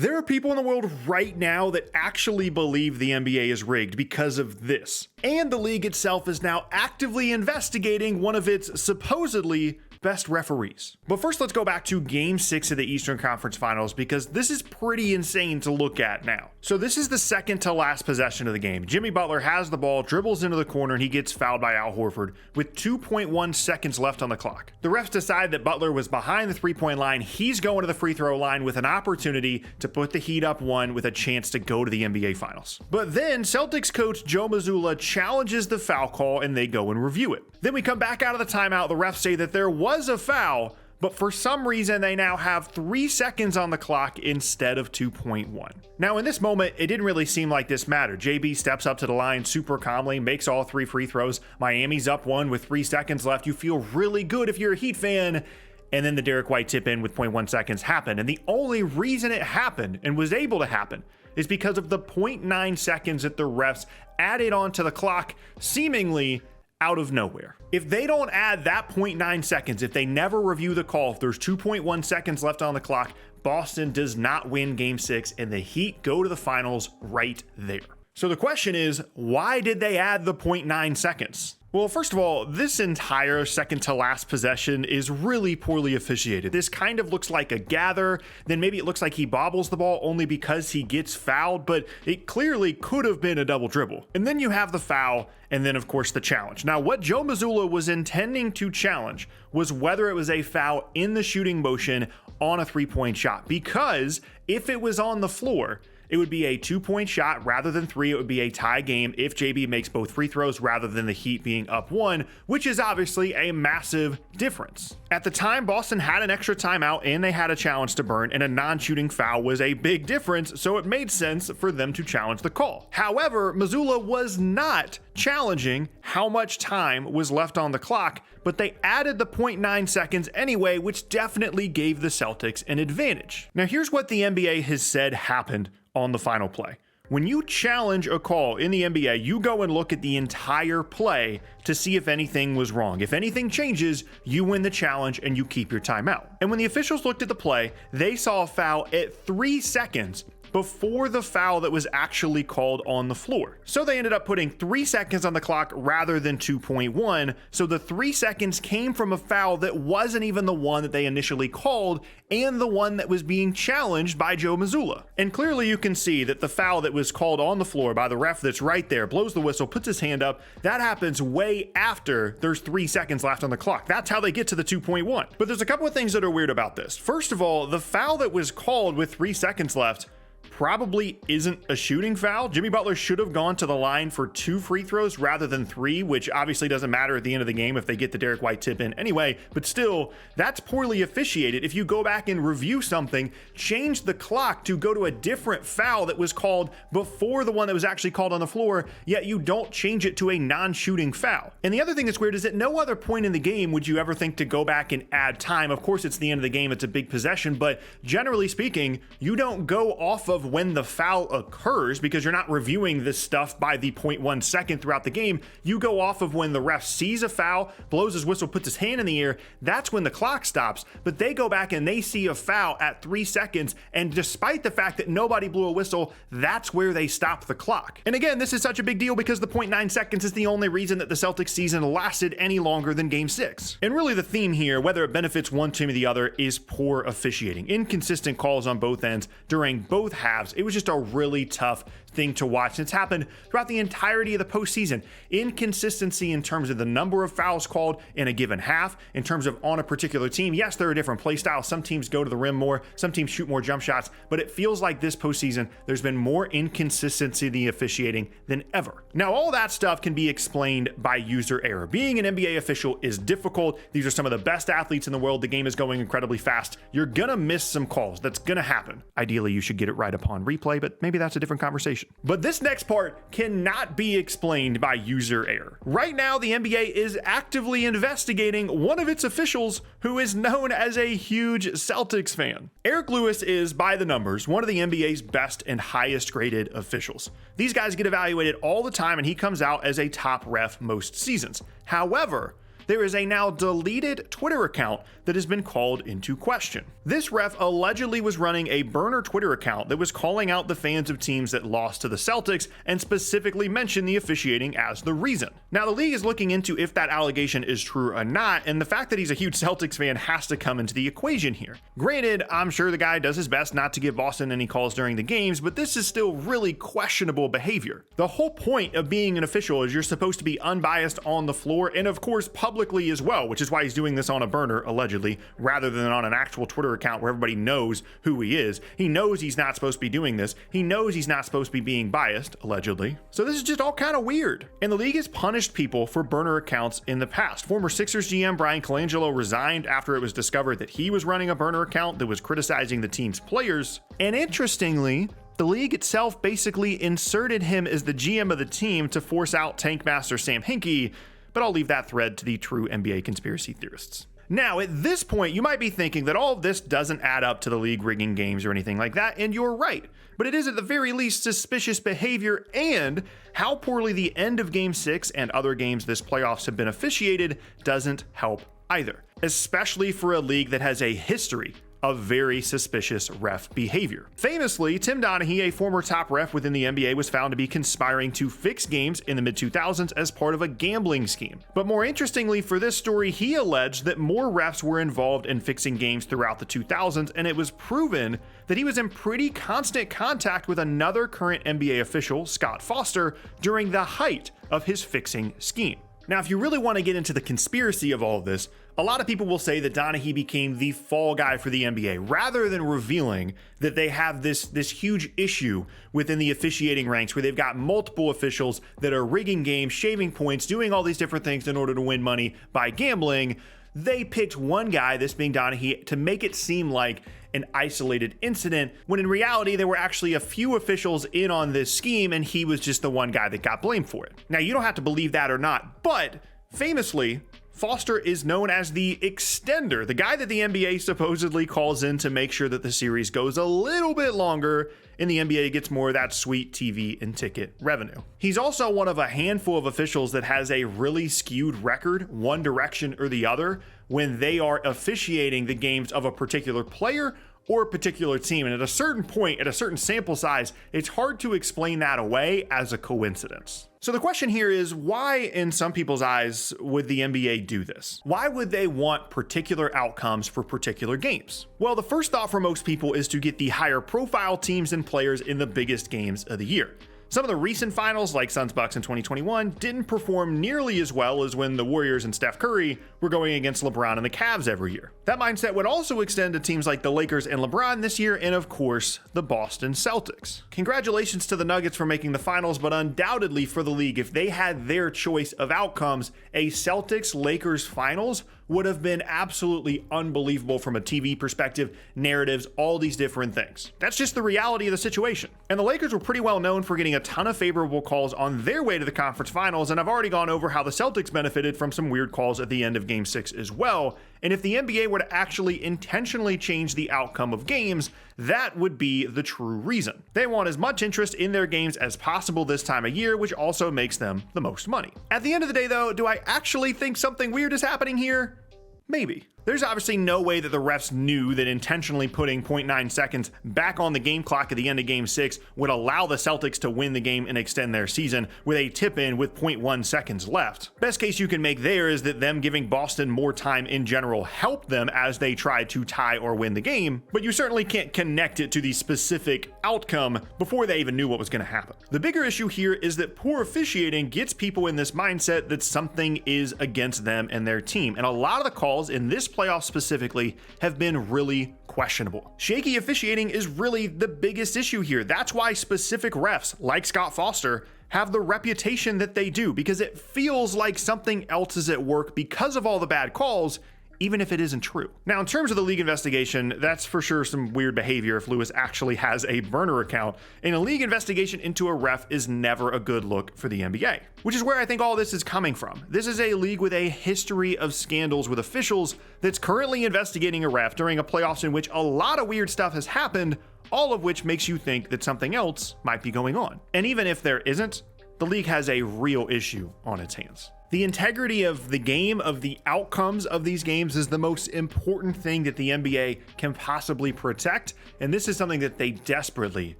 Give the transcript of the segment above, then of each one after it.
There are people in the world right now that actually believe the NBA is rigged because of this. And the league itself is now actively investigating one of its supposedly best referees. But first, let's go back to Game 6 of the Eastern Conference Finals, because this is pretty insane to look at now. So this is the second to last possession of the game. Jimmy Butler has the ball, dribbles into the corner, and he gets fouled by Al Horford with 2.1 seconds left on the clock. The refs decide that Butler was behind the three-point line. He's going to the free throw line with an opportunity to put the Heat up one with a chance to go to the NBA Finals. But then Celtics coach Joe Mazzulla challenges the foul call and they go and review it. Then we come back out of the timeout. The refs say that there was a foul, but for some reason they now have 3 seconds on the clock instead of 2.1. Now in this moment, it didn't really seem like this mattered. JB steps up to the line super calmly, makes all 3 free throws. Miami's up 1 with 3 seconds left. You feel really good if you're a Heat fan. And then the Derek White tip in with 0.1 seconds happened. And the only reason it happened and was able to happen is because of the 0.9 seconds that the refs added onto the clock, seemingly out of nowhere. If they don't add that 0.9 seconds, if they never review the call, if there's 2.1 seconds left on the clock, Boston does not win Game 6 and the Heat go to the finals right there. So the question is, why did they add the 0.9 seconds? Well, first of all, this entire second to last possession is really poorly officiated. This kind of looks like a gather, then maybe it looks like he bobbles the ball only because he gets fouled, but it clearly could have been a double dribble. And then you have the foul, and then of course the challenge. Now, what Joe Mazzulla was intending to challenge was whether it was a foul in the shooting motion on a 3-point shot, because if it was on the floor, it would be a 2-point shot rather than 3. It would be a tie game if JB makes both free throws rather than the Heat being up 1, which is obviously a massive difference. At the time, Boston had an extra timeout and they had a challenge to burn, and a non-shooting foul was a big difference, so it made sense for them to challenge the call. However, Mazzulla was not challenging how much time was left on the clock, but they added the 0.9 seconds anyway, which definitely gave the Celtics an advantage. Now, here's what the NBA has said happened on the final play. When you challenge a call in the NBA, you go and look at the entire play to see if anything was wrong. If anything changes, you win the challenge and you keep your timeout. And when the officials looked at the play, they saw a foul at 3 seconds before the foul that was actually called on the floor. So they ended up putting 3 seconds on the clock rather than 2.1. So the 3 seconds came from a foul that wasn't even the one that they initially called and the one that was being challenged by Joe Mazzulla. And clearly you can see that the foul that was called on the floor by the ref that's right there, blows the whistle, puts his hand up, that happens way after there's 3 seconds left on the clock. That's how they get to the 2.1. But there's a couple of things that are weird about this. First of all, the foul that was called with 3 seconds left probably isn't a shooting foul. Jimmy Butler should have gone to the line for 2 free throws rather than 3, which obviously doesn't matter at the end of the game if they get the Derek White tip in anyway, but still, that's poorly officiated. If you go back and review something, change the clock to go to a different foul that was called before the one that was actually called on the floor, yet you don't change it to a non-shooting foul. And the other thing that's weird is at no other point in the game would you ever think to go back and add time. Of course, it's the end of the game, it's a big possession, but generally speaking, you don't go off of when the foul occurs because you're not reviewing this stuff by the 0.1 second throughout the game. You go off of when the ref sees a foul, blows his whistle, puts his hand in the air. That's when the clock stops. But they go back and they see a foul at 3 seconds. And despite the fact that nobody blew a whistle, that's where they stop the clock. And again, this is such a big deal because the 0.9 seconds is the only reason that the Celtics season lasted any longer than Game 6. And really the theme here, whether it benefits one team or the other, is poor officiating. Inconsistent calls on both ends during both halves. It was just a really tough thing to watch. It's happened throughout the entirety of the postseason. Inconsistency in terms of the number of fouls called in a given half, in terms of on a particular team. Yes, there are different play styles. Some teams go to the rim more, some teams shoot more jump shots, but it feels like this postseason, there's been more inconsistency in the officiating than ever. Now, all that stuff can be explained by user error. Being an NBA official is difficult. These are some of the best athletes in the world. The game is going incredibly fast. You're gonna miss some calls. That's gonna happen. Ideally, you should get it right upon replay, but maybe that's a different conversation. But this next part cannot be explained by user error. Right now, the NBA is actively investigating one of its officials who is known as a huge Celtics fan. Eric Lewis is, by the numbers, one of the NBA's best and highest graded officials. These guys get evaluated all the time, and he comes out as a top ref most seasons. However, there is a now deleted Twitter account that has been called into question. This ref allegedly was running a burner Twitter account that was calling out the fans of teams that lost to the Celtics and specifically mentioned the officiating as the reason. Now, the league is looking into if that allegation is true or not, and the fact that he's a huge Celtics fan has to come into the equation here. Granted, I'm sure the guy does his best not to give Boston any calls during the games, but this is still really questionable behavior. The whole point of being an official is you're supposed to be unbiased on the floor and of course publicly as well, which is why he's doing this on a burner, allegedly, rather than on an actual Twitter account where everybody knows who he is. He knows he's not supposed to be doing this. He knows he's not supposed to be being biased, allegedly. So this is just all kind of weird. And the league has punished people for burner accounts in the past. Former Sixers GM Brian Colangelo resigned after it was discovered that he was running a burner account that was criticizing the team's players. And interestingly, the league itself basically inserted him as the GM of the team to force out tank master Sam Hinkie, but I'll leave that thread to the true NBA conspiracy theorists. Now, at this point, you might be thinking that all of this doesn't add up to the league rigging games or anything like that, and you're right. But it is at the very least suspicious behavior, and how poorly the end of Game 6 and other games this playoffs have been officiated doesn't help either, especially for a league that has a history of very suspicious ref behavior. Famously, Tim Donaghy, a former top ref within the NBA, was found to be conspiring to fix games in the mid-2000s as part of a gambling scheme. But more interestingly for this story, he alleged that more refs were involved in fixing games throughout the 2000s, and it was proven that he was in pretty constant contact with another current NBA official, Scott Foster, during the height of his fixing scheme. Now, if you really want to get into the conspiracy of all of this, a lot of people will say that Donaghy became the fall guy for the NBA, rather than revealing that they have this huge issue within the officiating ranks where they've got multiple officials that are rigging games, shaving points, doing all these different things in order to win money by gambling. They picked one guy, this being Donaghy, to make it seem like an isolated incident, when in reality there were actually a few officials in on this scheme and he was just the one guy that got blamed for it. Now, you don't have to believe that or not, but famously, Foster is known as the extender, the guy that the NBA supposedly calls in to make sure that the series goes a little bit longer and the NBA gets more of that sweet TV and ticket revenue. He's also one of a handful of officials that has a really skewed record, one direction or the other, when they are officiating the games of a particular player or a particular team. And at a certain point, at a certain sample size, it's hard to explain that away as a coincidence. So the question here is, why, in some people's eyes, would the NBA do this? Why would they want particular outcomes for particular games? Well, the first thought for most people is to get the higher profile teams and players in the biggest games of the year. Some of the recent finals, like Suns Bucks in 2021, didn't perform nearly as well as when the Warriors and Steph Curry were going against LeBron and the Cavs every year. That mindset would also extend to teams like the Lakers and LeBron this year, and of course, the Boston Celtics. Congratulations to the Nuggets for making the finals, but undoubtedly for the league, if they had their choice of outcomes, a Celtics-Lakers finals would have been absolutely unbelievable from a TV perspective, narratives, all these different things. That's just the reality of the situation. And the Lakers were pretty well known for getting a ton of favorable calls on their way to the conference finals, and I've already gone over how the Celtics benefited from some weird calls at the end of Game 6 as well. And if the NBA were to actually intentionally change the outcome of games, that would be the true reason. They want as much interest in their games as possible this time of year, which also makes them the most money. At the end of the day though, do I actually think something weird is happening here? Maybe. There's obviously no way that the refs knew that intentionally putting 0.9 seconds back on the game clock at the end of Game 6 would allow the Celtics to win the game and extend their season with a tip-in with 0.1 seconds left. Best case you can make there is that them giving Boston more time in general helped them as they tried to tie or win the game, but you certainly can't connect it to the specific outcome before they even knew what was going to happen. The bigger issue here is that poor officiating gets people in this mindset that something is against them and their team, and a lot of the calls in this playoffs specifically have been really questionable. Shaky officiating is really the biggest issue here. That's why specific refs like Scott Foster have the reputation that they do, because it feels like something else is at work because of all the bad calls, even if it isn't true. Now, in terms of the league investigation, that's for sure some weird behavior if Lewis actually has a burner account, and a league investigation into a ref is never a good look for the NBA, which is where I think all this is coming from. This is a league with a history of scandals with officials that's currently investigating a ref during a playoffs in which a lot of weird stuff has happened, all of which makes you think that something else might be going on. And even if there isn't, the league has a real issue on its hands. The integrity of the game, of the outcomes of these games, is the most important thing that the NBA can possibly protect, and this is something that they desperately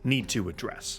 need to address.